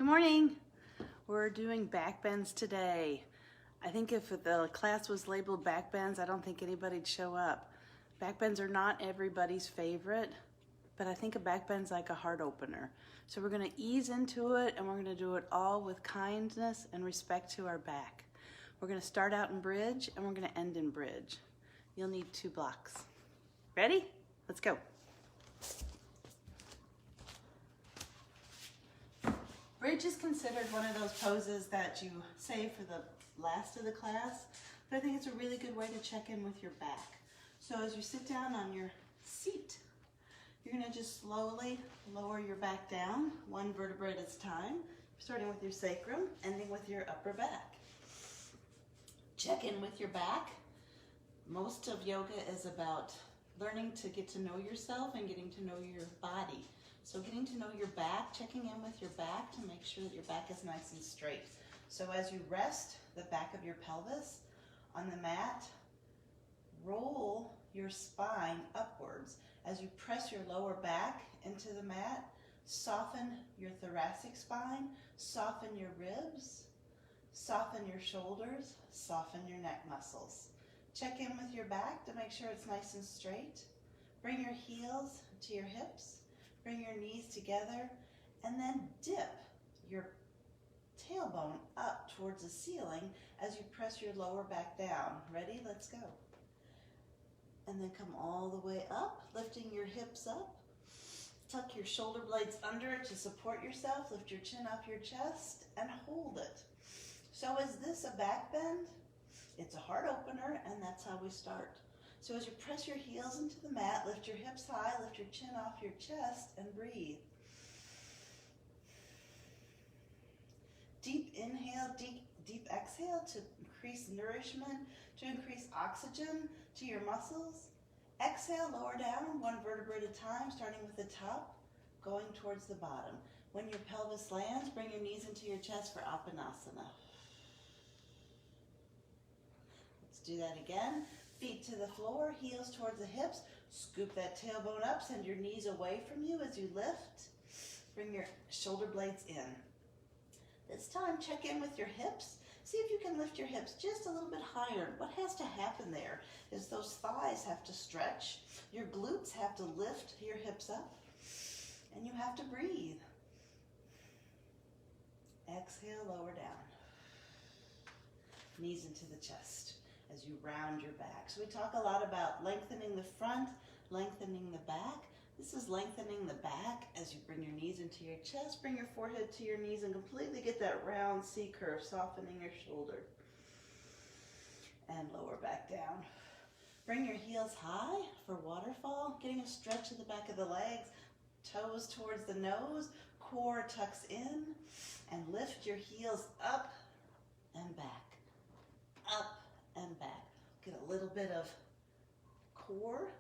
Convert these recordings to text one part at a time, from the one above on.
Good morning. We're doing back bends today. I think if the class was labeled back bends, I don't think anybody'd show up. Back bends are not everybody's favorite, but I think a back bend's like a heart opener. So we're gonna ease into it and we're gonna do it all with kindness and respect to our back. We're gonna start out in bridge and we're gonna end in bridge. You'll need 2 blocks. Ready? Let's go. Bridge is considered one of those poses that you save for the last of the class, but I think it's a really good way to check in with your back. So as you sit down on your seat, you're gonna just slowly lower your back down, 1 vertebrae at a time, starting with your sacrum, ending with your upper back. Check in with your back. Most of yoga is about learning to get to know yourself and getting to know your body. So getting to know your back, checking in with your back to make sure that your back is nice and straight. So as you rest the back of your pelvis on the mat, roll your spine upwards. As you press your lower back into the mat, soften your thoracic spine, soften your ribs, soften your shoulders, soften your neck muscles. Check in with your back to make sure it's nice and straight. Bring your heels to your hips. Bring your knees together and then dip your tailbone up towards the ceiling as you press your lower back down. Ready? Let's go. And then come all the way up, lifting your hips up. Tuck your shoulder blades under to support yourself. Lift your chin off your chest and hold it. So is this a back bend? It's a heart opener, and that's how we start. So as you press your heels into the mat, lift your hips high, lift your chin off your chest, and breathe. Deep inhale, deep exhale to increase nourishment, to increase oxygen to your muscles. Exhale, lower down, 1 vertebrae at a time, starting with the top, going towards the bottom. When your pelvis lands, bring your knees into your chest for Apanasana. Let's do that again. Feet to the floor, heels towards the hips. Scoop that tailbone up, send your knees away from you as you lift. Bring your shoulder blades in. This time, check in with your hips. See if you can lift your hips just a little bit higher. What has to happen there is those thighs have to stretch. Your glutes have to lift your hips up. And you have to breathe. Exhale, lower down. Knees into the chest as you round your back. So we talk a lot about lengthening the front, lengthening the back. This is lengthening the back as you bring your knees into your chest, bring your forehead to your knees and completely get that round C curve, softening your shoulder. And lower back down. Bring your heels high for waterfall, getting a stretch of the back of the legs, toes towards the nose, core tucks in, and lift your heels up and back, up and back. Get a little bit of core.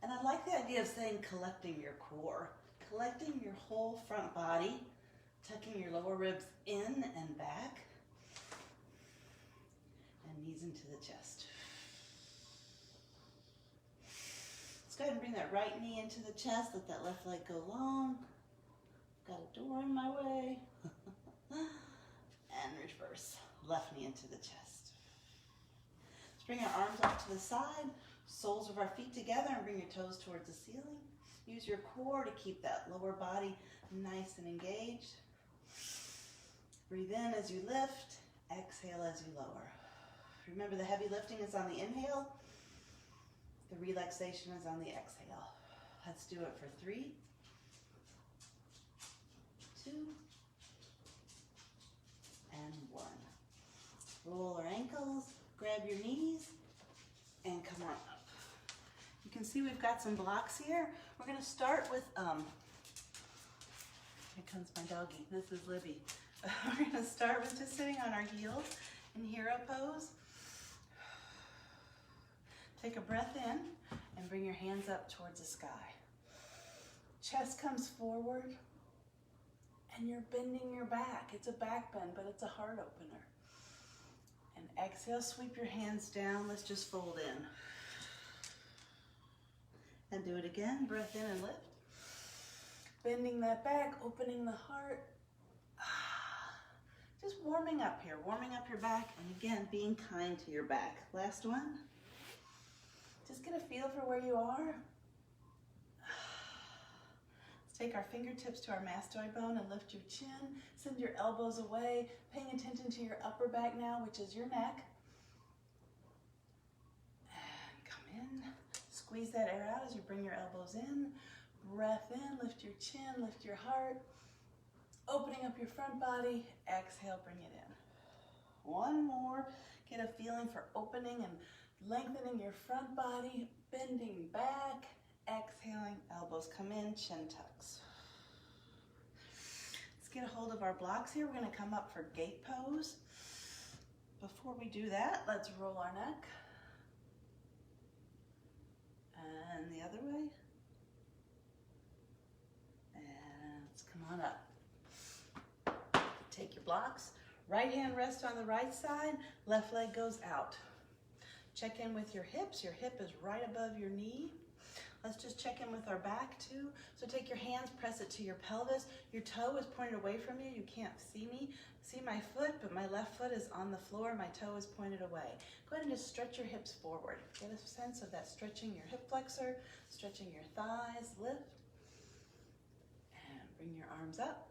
And I like the idea of saying collecting your core, collecting your whole front body, tucking your lower ribs in and back, and knees into the chest. Let's go ahead and bring that right knee into the chest, let that left leg go long. Got a door in my way. And reverse. Left knee into the chest. Let's bring our arms off to the side, soles of our feet together, and bring your toes towards the ceiling. Use your core to keep that lower body nice and engaged. Breathe in as you lift, exhale as you lower. Remember, the heavy lifting is on the inhale, the relaxation is on the exhale. Let's do it for 3, 2, and 1. Roll our ankles, grab your knees, and come on up. You can see we've got some blocks here. We're gonna start with, here comes my doggie, this is Libby. We're gonna start with just sitting on our heels in hero pose. Take a breath in and bring your hands up towards the sky. Chest comes forward and you're bending your back. It's a back bend, but it's a heart opener. And exhale, sweep your hands down. Let's just fold in. And do it again. Breath in and lift. Bending that back, opening the heart. Just warming up here, warming up your back, and again, being kind to your back. Last one. Just get a feel for where you are. Let's take our fingertips to our mastoid bone and lift your chin. Send your elbows away, paying attention to your upper back now, which is your neck. And come in. Squeeze that air out as you bring your elbows in. Breath in, lift your chin, lift your heart. Opening up your front body, exhale, bring it in. One more, get a feeling for opening and lengthening your front body, bending back, exhaling, elbows come in, chin tucks. Let's get a hold of our blocks here. We're gonna come up for gate pose. Before we do that, let's roll our neck. And the other way. And let's come on up. Take your blocks, right hand rests on the right side, left leg goes out. Check in with your hips. Your hip is right above your knee. Let's just check in with our back too. So take your hands, press it to your pelvis. Your toe is pointed away from you. You can't see me. See my foot, but my left foot is on the floor. My toe is pointed away. Go ahead and just stretch your hips forward. Get a sense of that stretching your hip flexor, stretching your thighs, lift. And bring your arms up.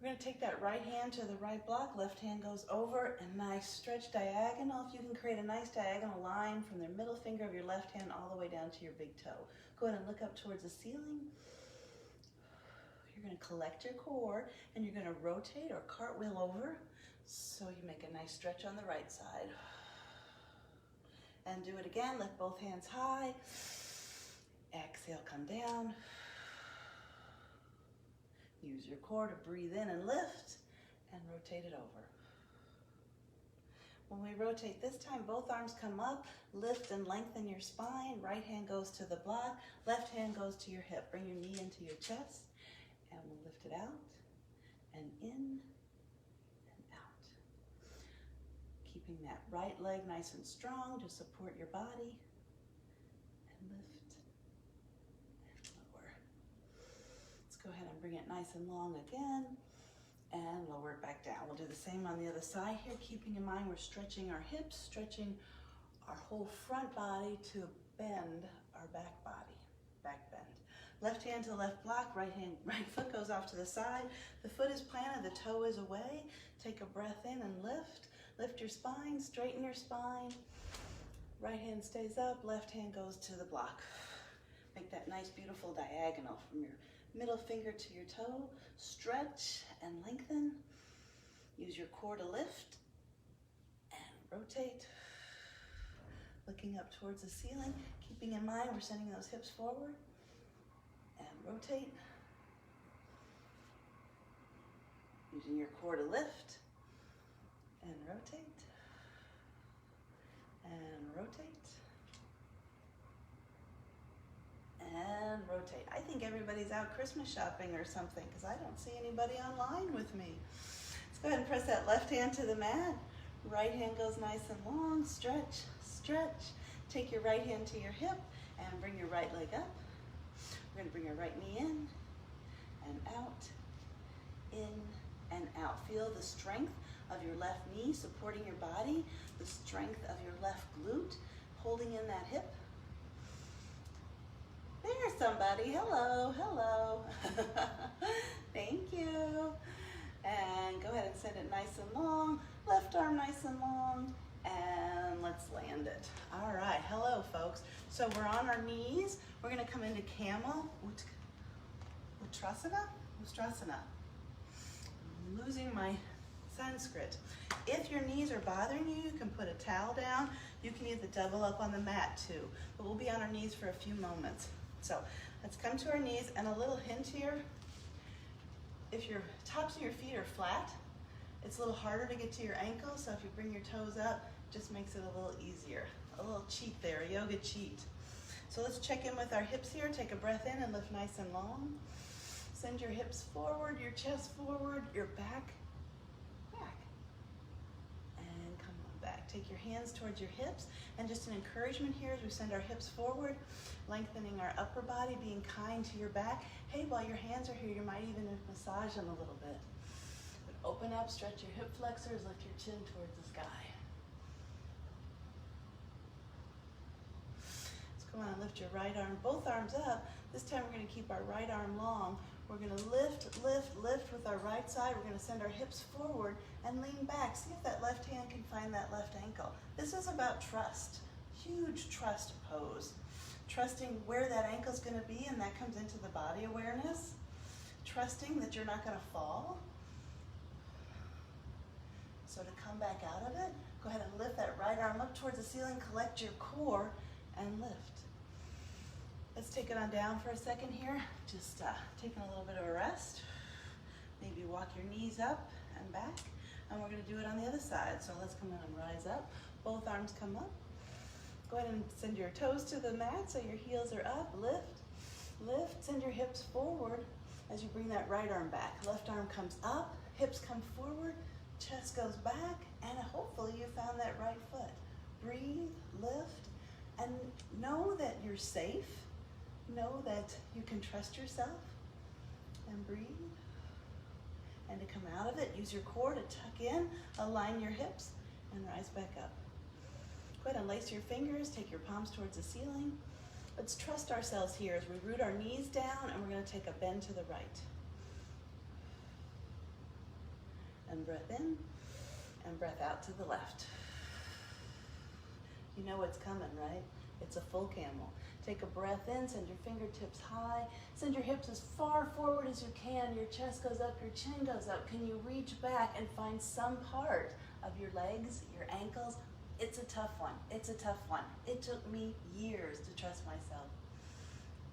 We're going to take that right hand to the right block, left hand goes over, and nice stretch diagonal. If you can create a nice diagonal line from the middle finger of your left hand all the way down to your big toe. Go ahead and look up towards the ceiling. You're going to collect your core, and you're going to rotate or cartwheel over, so you make a nice stretch on the right side. And do it again, lift both hands high. Exhale, come down. Use your core to breathe in and lift, and rotate it over. When we rotate this time, both arms come up, lift and lengthen your spine. Right hand goes to the block, left hand goes to your hip. Bring your knee into your chest, and we'll lift it out, and in, and out. Keeping that right leg nice and strong to support your body, and lift. Go ahead and bring it nice and long again, and lower it back down. We'll do the same on the other side here, keeping in mind we're stretching our hips, stretching our whole front body to bend our back body, back bend. Left hand to the left block, right foot goes off to the side. The foot is planted, the toe is away. Take a breath in and lift. Lift your spine, straighten your spine. Right hand stays up, left hand goes to the block. Make that nice, beautiful diagonal from your middle finger to your toe. Stretch and lengthen. Use your core to lift and rotate. Looking up towards the ceiling, keeping in mind we're sending those hips forward. And rotate. Using your core to lift and rotate. And rotate. And rotate. I think everybody's out Christmas shopping or something, because I don't see anybody online with me. Let's go ahead and press that left hand to the mat. Right hand goes nice and long. Stretch, stretch. Take your right hand to your hip and bring your right leg up. We're going to bring your right knee in and out, in and out. Feel the strength of your left knee supporting your body, the strength of your left glute holding in that hip. There's somebody. Hello, hello. Thank you. And go ahead and send it nice and long. Left arm nice and long. And let's land it. All right. Hello, folks. So we're on our knees. We're going to come into camel. Uttrasana? Ustrasana. I'm losing my Sanskrit. If your knees are bothering you, you can put a towel down. You can either double up on the mat too. But we'll be on our knees for a few moments. So let's come to our knees, and a little hint here. If your tops of your feet are flat, it's a little harder to get to your ankles, so if you bring your toes up, it just makes it a little easier. A little cheat there, a yoga cheat. So let's check in with our hips here. Take a breath in and lift nice and long. Send your hips forward, your chest forward, your back, and come on back. Take your hands towards your hips, and just an encouragement here as we send our hips forward, lengthening our upper body, being kind to your back. Hey, while your hands are here, you might even massage them a little bit. But open up, stretch your hip flexors, lift your chin towards the sky. Let's go on and lift your right arm, both arms up. This time we're going to keep our right arm long. We're going to lift, lift, lift with our right side. We're going to send our hips forward and lean back. See if that left hand can find that left ankle. This is about trust, huge trust pose. Trusting where that ankle's going to be, and that comes into the body awareness. Trusting that you're not going to fall. So to come back out of it, go ahead and lift that right arm up towards the ceiling, collect your core, and lift. Let's take it on down for a second here. Just taking a little bit of a rest. Maybe walk your knees up and back. And we're going to do it on the other side. So let's come in and rise up. Both arms come up. Go ahead and send your toes to the mat so your heels are up. Lift, lift. Send your hips forward as you bring that right arm back. Left arm comes up, hips come forward, chest goes back, and hopefully you found that right foot. Breathe, lift, and know that you're safe. Know that you can trust yourself, and breathe. And to come out of it, use your core to tuck in, align your hips, and rise back up. Go ahead and lace your fingers, take your palms towards the ceiling. Let's trust ourselves here as we root our knees down, and we're going to take a bend to the right. And breath in, and breath out to the left. You know what's coming, right? It's a full camel. Take a breath in, send your fingertips high, send your hips as far forward as you can. Your chest goes up, your chin goes up. Can you reach back and find some part of your legs, your ankles? It's a tough one. It's a tough one. It took me years to trust myself.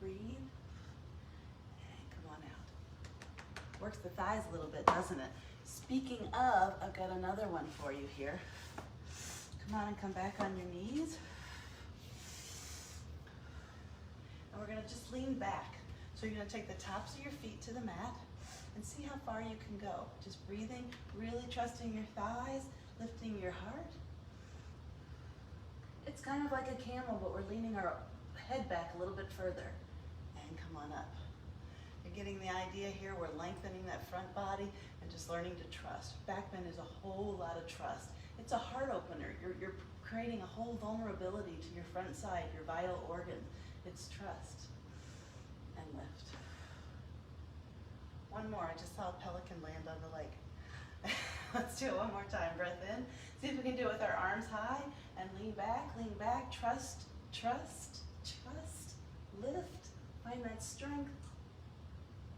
Breathe, and come on out. Works the thighs a little bit, doesn't it? Speaking of, I've got another one for you here. Come on and come back on your knees. And we're going to just lean back. So you're going to take the tops of your feet to the mat and see how far you can go. Just breathing, really trusting your thighs, lifting your heart. It's kind of like a camel, but we're leaning our head back a little bit further. And come on up. You're getting the idea here. We're lengthening that front body and just learning to trust. Back bend is a whole lot of trust. It's a heart opener. You're creating a whole vulnerability to your front side, your vital organ. It's trust. And lift. One more. I just saw a pelican land on the leg. Let's do it one more time. Breath in. See if we can do it with our arms high and lean back, trust, trust, trust, lift, find that strength,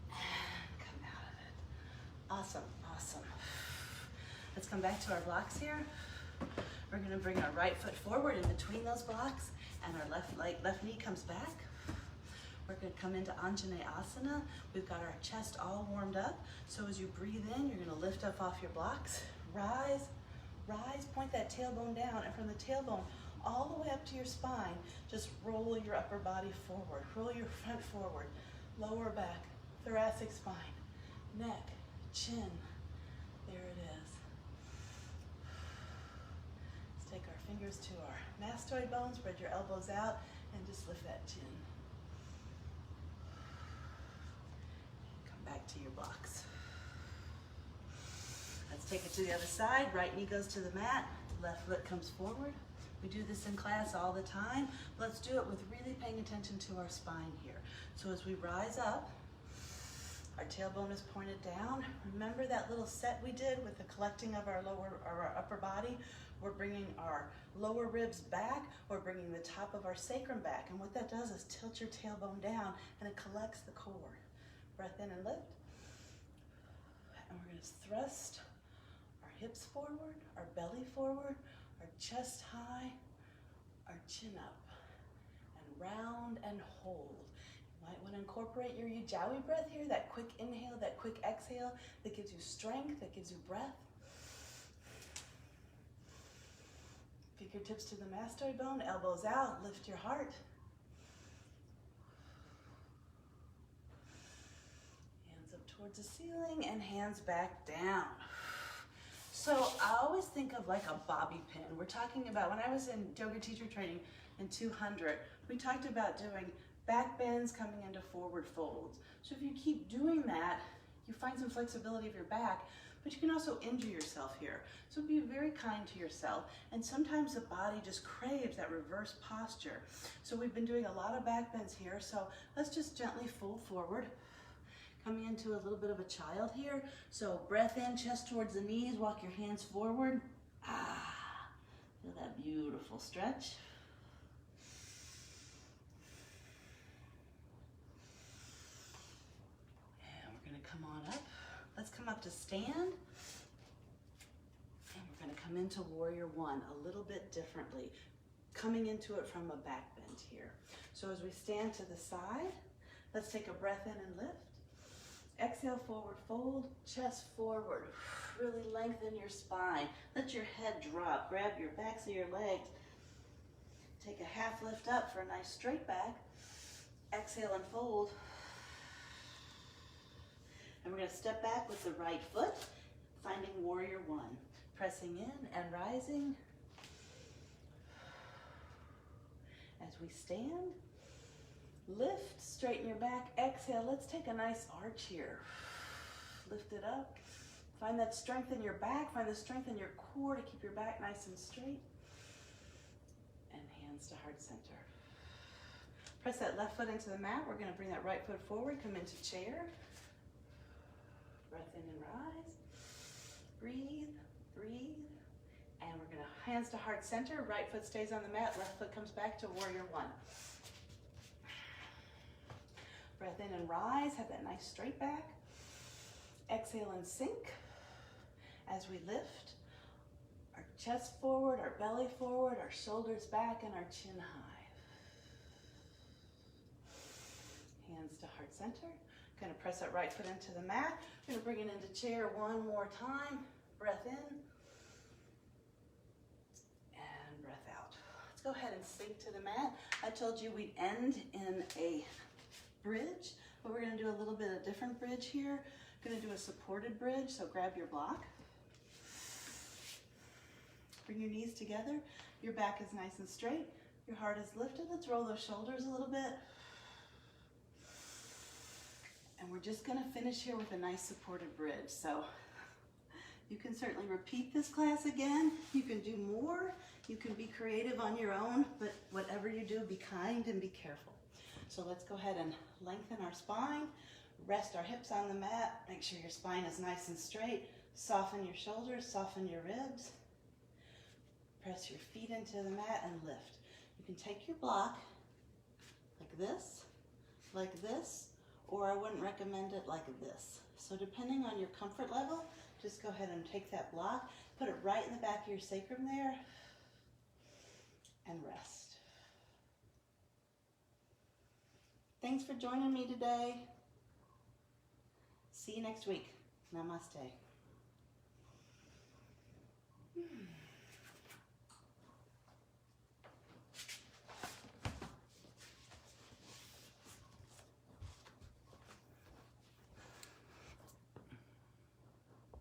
and come out of it. Awesome, awesome. Let's come back to our blocks here. We're gonna bring our right foot forward in between those blocks and our left knee comes back. We're gonna come into Anjaneyasana. We've got our chest all warmed up. So as you breathe in, you're gonna lift up off your blocks, rise, rise, point that tailbone down, and from the tailbone all the way up to your spine, just roll your upper body forward, roll your front forward, lower back, thoracic spine, neck, chin. There it is. Let's take our fingers to our mastoid bones, spread your elbows out, and just lift that chin. Come back to your blocks. Let's take it to the other side. Right knee goes to the mat, left foot comes forward. We do this in class all the time. Let's do it with really paying attention to our spine here. So as we rise up, our tailbone is pointed down. Remember that little set we did with the collecting of our upper body? We're bringing our lower ribs back. We're bringing the top of our sacrum back. And what that does is tilt your tailbone down and it collects the core. Breath in and lift. And we're going to thrust our hips forward, our belly forward, our chest high, our chin up, and round and hold. You might want to incorporate your Ujjayi breath here, that quick inhale, that quick exhale, that gives you strength, that gives you breath. Fingertips to the mastoid bone, elbows out, lift your heart. Hands up towards the ceiling and hands back down. So I always think of like a bobby pin. We're talking about, when I was in yoga teacher training in 200, we talked about doing back bends coming into forward folds. So if you keep doing that, you find some flexibility of your back, but you can also injure yourself here. So be very kind to yourself. And sometimes the body just craves that reverse posture. So we've been doing a lot of back bends here. So let's just gently fold forward. Coming into a little bit of a child here. So breath in, chest towards the knees, walk your hands forward. Feel that beautiful stretch. And we're gonna come on up. Let's come up to stand. And we're gonna come into warrior one a little bit differently. Coming into it from a back bend here. So as we stand to the side, let's take a breath in and lift. Exhale, forward fold, chest forward. Really lengthen your spine. Let your head drop. Grab your backs of your legs. Take a half lift up for a nice straight back. Exhale and fold. And we're going to step back with the right foot, finding warrior one. Pressing in and rising. As we stand, lift, straighten your back, exhale. Let's take a nice arch here. Lift it up. Find that strength in your back. Find the strength in your core to keep your back nice and straight. And hands to heart center. Press that left foot into the mat. We're going to bring that right foot forward. Come into chair. Breath in and rise. Breathe, breathe. And we're going to hands to heart center. Right foot stays on the mat. Left foot comes back to warrior one. Breath in and rise, have that nice straight back. Exhale and sink. As we lift, our chest forward, our belly forward, our shoulders back, and our chin high. Hands to heart center. Gonna press that right foot into the mat. We're gonna bring it into chair one more time. Breath in. And breath out. Let's go ahead and sink to the mat. I told you we'd end in a bridge, but we're going to do a little bit of different bridge here. Going to do a supported bridge, so grab your block. Bring your knees together. Your back is nice and straight. Your heart is lifted. Let's roll those shoulders a little bit. And we're just going to finish here with a nice supported bridge. So you can certainly repeat this class again. You can do more. You can be creative on your own, but whatever you do, be kind and be careful. So let's go ahead and lengthen our spine, rest our hips on the mat, make sure your spine is nice and straight, soften your shoulders, soften your ribs, press your feet into the mat and lift. You can take your block like this, or I wouldn't recommend it like this. So depending on your comfort level, just go ahead and take that block, put it right in the back of your sacrum there, and rest. Thanks for joining me today. See you next week. Namaste.